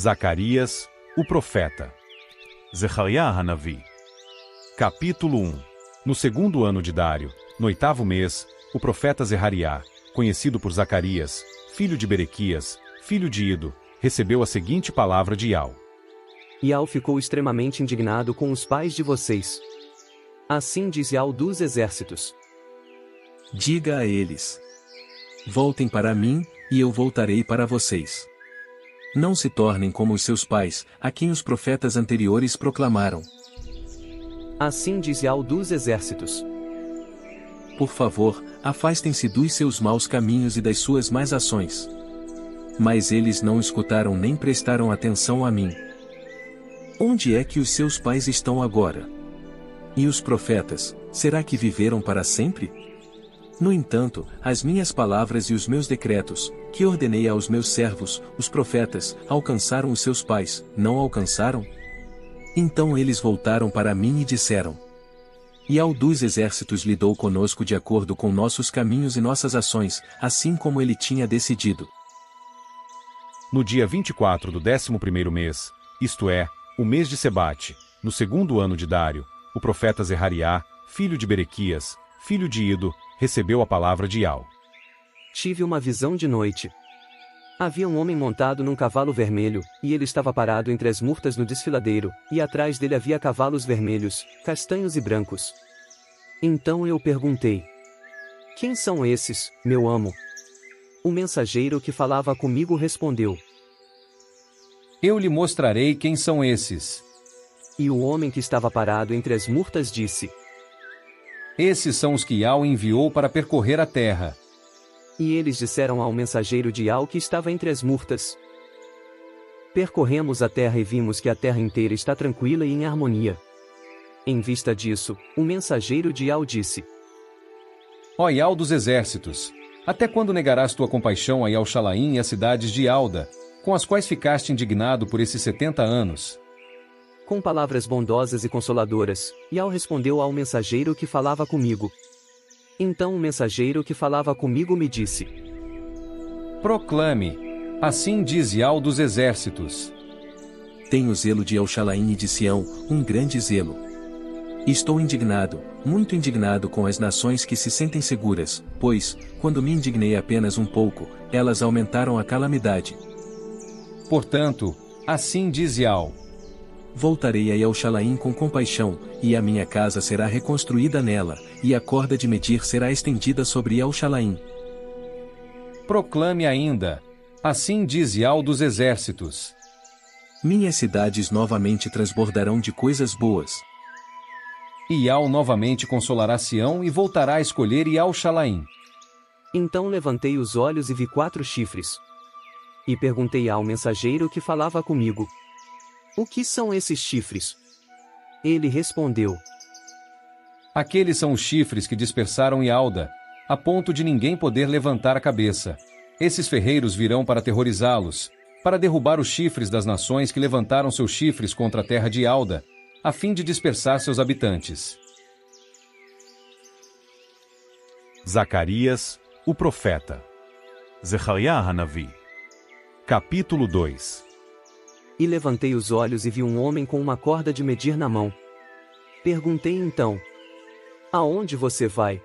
Zacarias, o profeta. Zechariah Hanavi. Capítulo 1. No segundo ano de Dário, no oitavo mês, o profeta Zechariah, conhecido por Zacarias, filho de Berequias, filho de Ido, recebeu a seguinte palavra de Iau. Iau ficou extremamente indignado com os pais de vocês. Assim diz Iau dos exércitos. Diga a eles: voltem para mim, e eu voltarei para vocês. Não se tornem como os seus pais, a quem os profetas anteriores proclamaram. Assim diz Iau dos exércitos. Por favor, afastem-se dos seus maus caminhos e das suas más ações. Mas eles não escutaram nem prestaram atenção a mim. Onde é que os seus pais estão agora? E os profetas, será que viveram para sempre? No entanto, as minhas palavras e os meus decretos, que ordenei aos meus servos, os profetas, alcançaram os seus pais, não alcançaram? Então eles voltaram para mim e disseram: Iau dos exércitos lidou conosco de acordo com nossos caminhos e nossas ações, assim como ele tinha decidido. No dia 24 do 11º mês, isto é, o mês de Sebate, no segundo ano de Dário, o profeta Zechariah, filho de Berequias, filho de Ido, recebeu a palavra de Iau. Tive uma visão de noite. Havia um homem montado num cavalo vermelho, e ele estava parado entre as murtas no desfiladeiro, e atrás dele havia cavalos vermelhos, castanhos e brancos. Então eu perguntei: quem são esses, meu amo? O mensageiro que falava comigo respondeu: eu lhe mostrarei quem são esses. E o homem que estava parado entre as murtas disse: esses são os que Iau enviou para percorrer a terra. E eles disseram ao mensageiro de Iau que estava entre as murtas: percorremos a terra e vimos que a terra inteira está tranquila e em harmonia. Em vista disso, o mensageiro de Iau disse: ó Iau dos exércitos, até quando negarás tua compaixão a Iau-Shalaim e as cidades de Alda, com as quais ficaste indignado por esses 70 anos? Com palavras bondosas e consoladoras, Iau respondeu ao mensageiro que falava comigo. Então o mensageiro que falava comigo me disse: proclame, assim diz Iau dos exércitos. Tenho zelo de Iau-Shalaim e de Sião, um grande zelo. Estou indignado, muito indignado com as nações que se sentem seguras, pois, quando me indignei apenas um pouco, elas aumentaram a calamidade. Portanto, assim diz Iau: voltarei a Iau-Shalaim com compaixão, e a minha casa será reconstruída nela, e a corda de medir será estendida sobre Iau-Shalaim. Proclame ainda: assim diz Iau dos exércitos. Minhas cidades novamente transbordarão de coisas boas. E Iau novamente consolará Sião e voltará a escolher Iau-Shalaim. Então levantei os olhos e vi 4 chifres. E perguntei ao mensageiro que falava comigo: o que são esses chifres? Ele respondeu: aqueles são os chifres que dispersaram Ialda, a ponto de ninguém poder levantar a cabeça. Esses ferreiros virão para aterrorizá-los, para derrubar os chifres das nações que levantaram seus chifres contra a terra de Ialda, a fim de dispersar seus habitantes. Zacarias, o profeta. Zechariah Hanavi. Capítulo 2. E levantei os olhos e vi um homem com uma corda de medir na mão. Perguntei então: aonde você vai?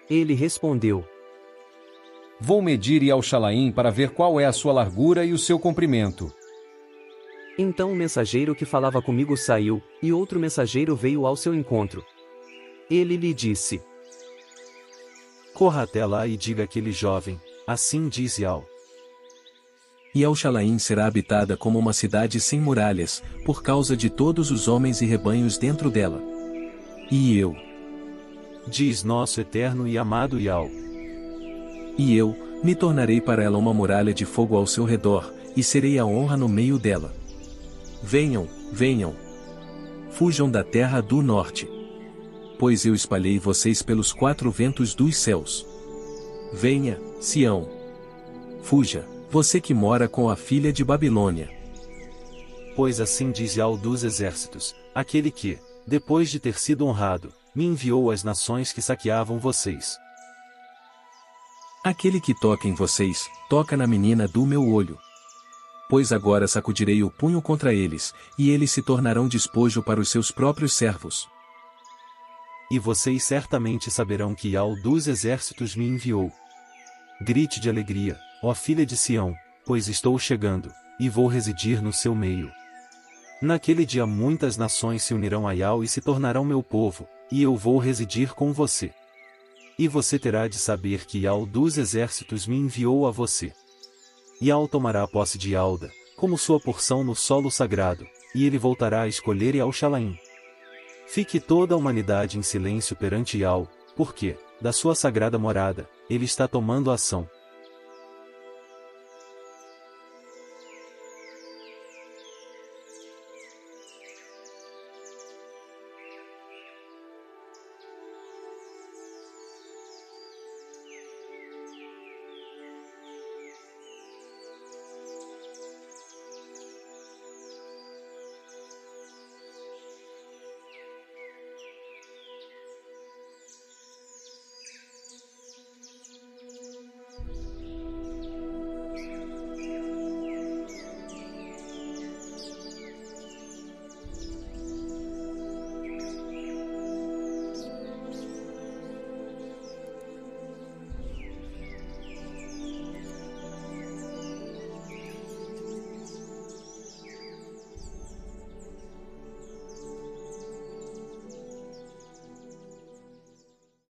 Ele respondeu: vou medir Iau-Shalaim para ver qual é a sua largura e o seu comprimento. Então o mensageiro que falava comigo saiu, e outro mensageiro veio ao seu encontro. Ele lhe disse: corra até lá e diga àquele jovem: assim diz Iau. Iau-Shalaim será habitada como uma cidade sem muralhas, por causa de todos os homens e rebanhos dentro dela. E eu, diz nosso eterno e amado Iau, e eu, me tornarei para ela uma muralha de fogo ao seu redor, e serei a honra no meio dela. Venham, venham. Fujam da terra do norte. Pois eu espalhei vocês pelos 4 ventos dos céus. Venha, Sião. Fuja, você que mora com a filha de Babilônia. Pois assim diz Iau dos exércitos, aquele que, depois de ter sido honrado, me enviou às nações que saqueavam vocês. Aquele que toca em vocês, toca na menina do meu olho. pois agora sacudirei o punho contra eles, e eles se tornarão despojo para os seus próprios servos. E vocês certamente saberão que Yahweh dos exércitos me enviou. Grite de alegria, ó filha de Sião, pois estou chegando, e vou residir no seu meio. Naquele dia muitas nações se unirão a Yahweh e se tornarão meu povo, e eu vou residir com você. E você terá de saber que Yahweh dos exércitos me enviou a você. Yahweh tomará posse de Alda, como sua porção no solo sagrado, e ele voltará a escolher Yahushalaim. Fique toda a humanidade em silêncio perante Yahweh, porque, da sua sagrada morada, ele está tomando ação.